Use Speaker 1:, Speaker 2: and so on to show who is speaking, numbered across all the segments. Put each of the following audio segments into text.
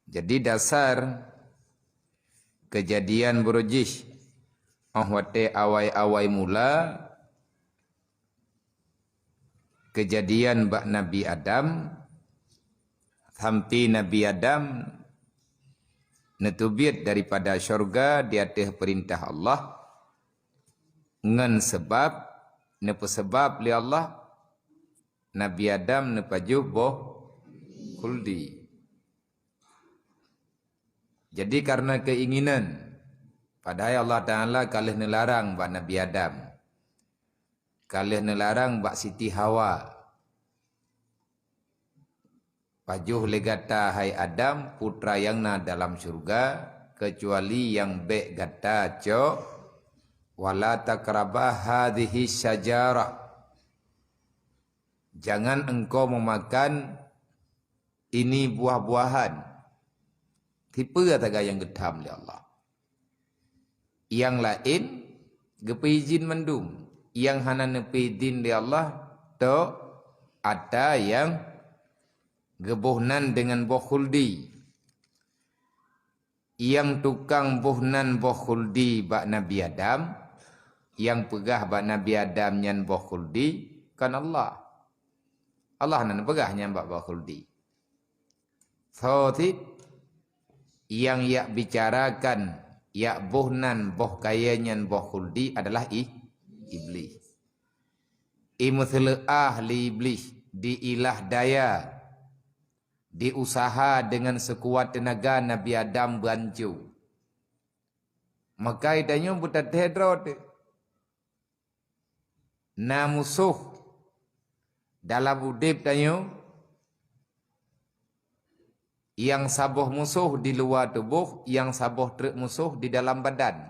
Speaker 1: Jadi dasar kejadian berujih ahwate awai-awai mula kejadian bak Nabi Adam sampai Nabi Adam netubit daripada syurga di atas perintah Allah ngan sebab nepesebab li Allah Nabi Adam nepajuh boh khuldi. Jadi karena keinginan padahal Allah Ta'ala kalih nelarang bak Nabi Adam, kalih nelarang bak Siti Hawa. Pajuh legata hai Adam putra yang na dalam syurga kecuali yang bek gata co wala takrabah hadhihi syajarah. Jangan engkau memakan ini buah-buahan. Tipe kata yang gedam oleh Allah. Yang lain gepe izin mendum. Yang hana nepe izin oleh Allah to ada yang gebuhnan dengan boh khuldi. Yang tukang buhnan boh khuldi bak Nabi Adam, yang pegah bak Nabi Adam nyan boh khuldi kan Allah. Allah nan pegah nyan bak boh khuldi. So yang yak bicarakan yak buhnan boh kaya nyan boh khuldi adalah iblis. Imuthil ahli iblis diilah daya diusaha dengan sekuat tenaga Nabi Adam bancu. Maka idanya buta tedrot na musuh dalam udip tanyo yang sabuh musuh di luar tubuh, yang sabuh truk musuh di dalam badan.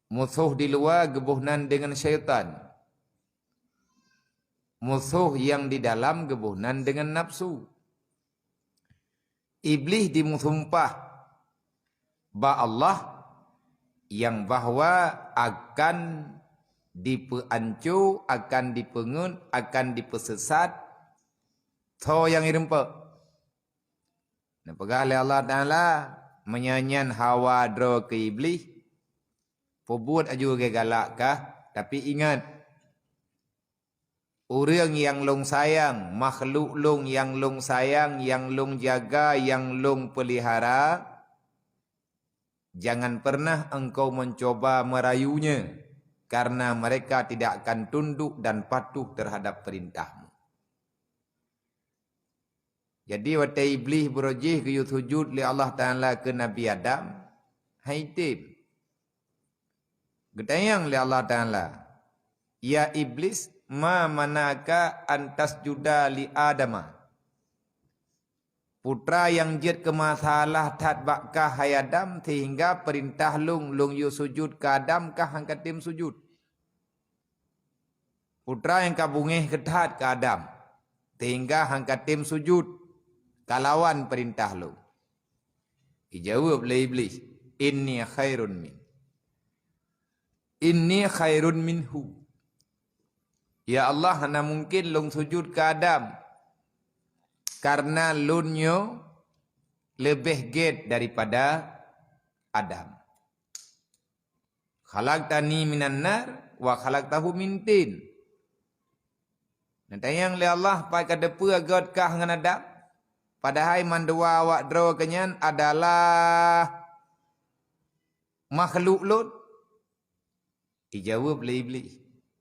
Speaker 1: Musuh di luar gebuhnan dengan syaitan. Musuh yang di dalam gebuhnan dengan nafsu. Iblis dimusumpah ba Allah yang bahwa akan dipeancu, akan dipengun, akan dipesesat. So yang irempa. Napagah Allah Ta'ala menyanyian hawa dro ke iblis. Pobut aju ke galak kah? Tapi ingat. Orang yang long sayang, makhluk long yang long sayang, yang long jaga, yang long pelihara. Jangan pernah engkau mencoba merayunya. Karena mereka tidak akan tunduk dan patuh terhadap perintahmu. Jadi waktu iblis berujih ke sujud li Allah Ta'ala ke Nabi Adam. Haitib. Gedayang li Allah Ta'ala. Ya iblis, ma manaka antas juda li Adama. Putra yang jid ke masalah tat bakkah hai Adam. Sehingga perintah lung yu sujud ke Adam kah hangkatim sujud. Putra yang kabungih ketat ke Adam. Sehingga hangkatim sujud. Kalawan perintah lu. Dijawab oleh iblis. Inni khairun min. Inni khairun minhu. Ya Allah, hana mungkin lung sujud ke Adam. Karena lunyo lebih get daripada Adam. Khalaqtani minan nar wa khalaqtahu min tin. Nanti yang le Allah pai kadepu agat kah dengan Adam. Padahal mandua awak dro kenyan adalah makhluk lut. Dijawab oleh iblis.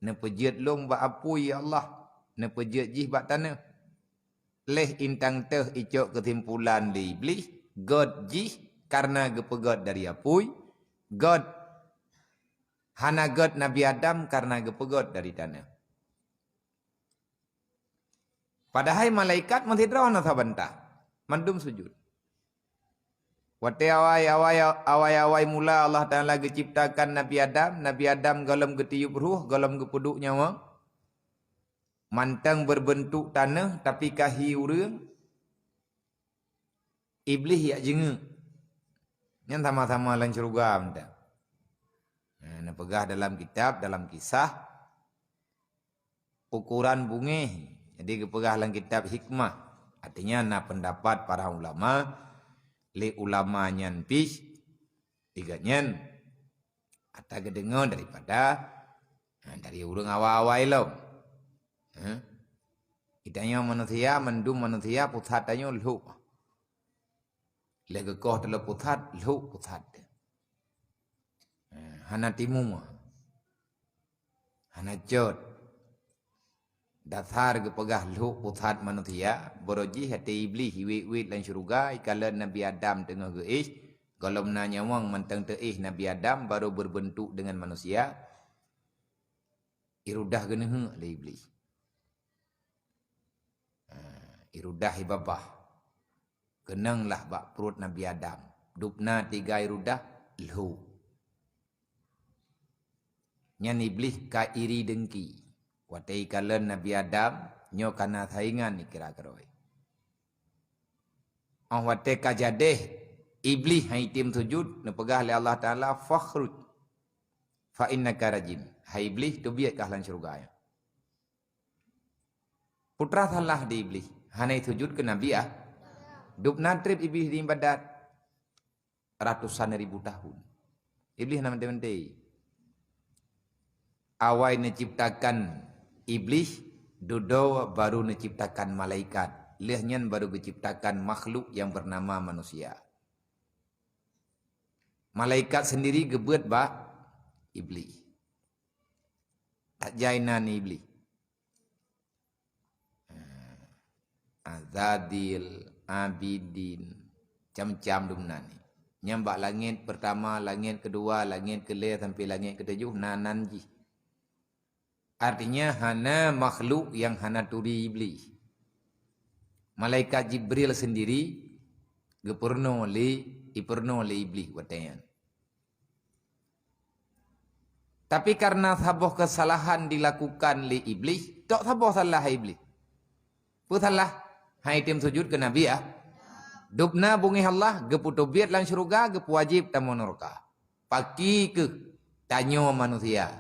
Speaker 1: Nepejit long ba apui ya Allah. Nepejit jih bak tanah. Leh intang teh icok kesimpulan li iblis. God jih karena gepegot dari apui. God hana God Nabi Adam karena gepegot dari tanah. Padahal malaikat mentidra na sabantah. Mandum sujud. Waktu awai mula Allah Ta'ala ciptakan Nabi Adam. Nabi Adam galam getiup ruh, galam gepuduk nyawa. Mantang berbentuk tanah tapi kahi urang. Iblis yak jenguk. Yang sama-sama lan syurga mentang. Nah, pegah dalam kitab, dalam kisah. Ukuran bungih. Jadi kepegah dalam kitab hikmah. Artinya na pendapat para ulama, le ulama nyan pis, tiga nyan, atau kedengar daripada dari urang awal-awal lo. Itanya manusia, mendum manusia pusatnya luh. Lega koh tela pusat, luh pusat. Hana timu, hana jod. Dasar ke pegah luh pusat manusia, boroji hati iblis hiwit-wit dan syurga, ikala Nabi Adam tengah geis, kalau menanya wang mentang teih Nabi Adam baru berbentuk dengan manusia, irudah geneh oleh iblis. Irudah ibabah. Kenanglah bak perut Nabi Adam. Dupna 3 irudah, luh. Nyan iblis ka iri dengki. Watai kalen Nabi Adam nyo kana saingan ni kira-kira. Watai ka jadeh iblis hai tim sujud ne pegah oleh Allah Taala fakhruj fa innaka rajim. Hai iblis tu biat kahlan syurga ya. Putra salah di iblis. Hanai sujud ke Nabi Dupna trip iblis di ibadat ratusan ribu tahun. Iblis nama teman-teman. Awal diciptakan iblis, dodo baru diciptakan malaikat. Lihatnya baru diciptakan makhluk yang bernama manusia. Malaikat sendiri gebuat bak iblis. Tak jainan iblis. Azadil, Abidin, macam-macam dumna ni. Nyambak langit pertama, langit kedua, langit kelima sampai langit ketujuh nananji. Artinya hana makhluk yang hana turi iblis. Malaikat Jibril sendiri iperno oleh iblis watayan. Tapi karena sabuh kesalahan dilakukan oleh iblis, tak sabuh salah iblis. Salah hai tim sujud ke Nabi Dupna bungi Allah geputobiat lang syurga gepuwajib tamu neraka. Paki ke tanyo manusia.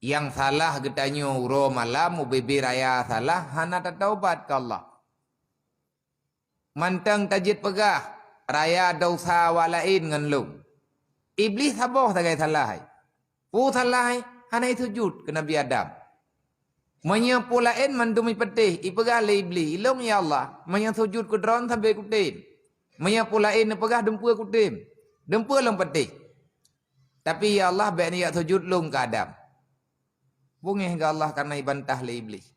Speaker 1: Yang salah getanyo uro malam ubibi raya salah hana taubat ke Allah. Mantang tajid pegah raya dosa walain ngan lu. Iblis saboh tagai salah hai. Salah hai hana sujud ke Nabi Adam. Menyapu lain mandumi petih ipegah le iblis ilong ya Allah menyasujud ke dron sampai kutin. Menyapu lain pegah dempua kutin. Dempua long petih. Tapi ya Allah baik niat sujud long ke Adam. Bungih ke Allah karena ibantah le iblis.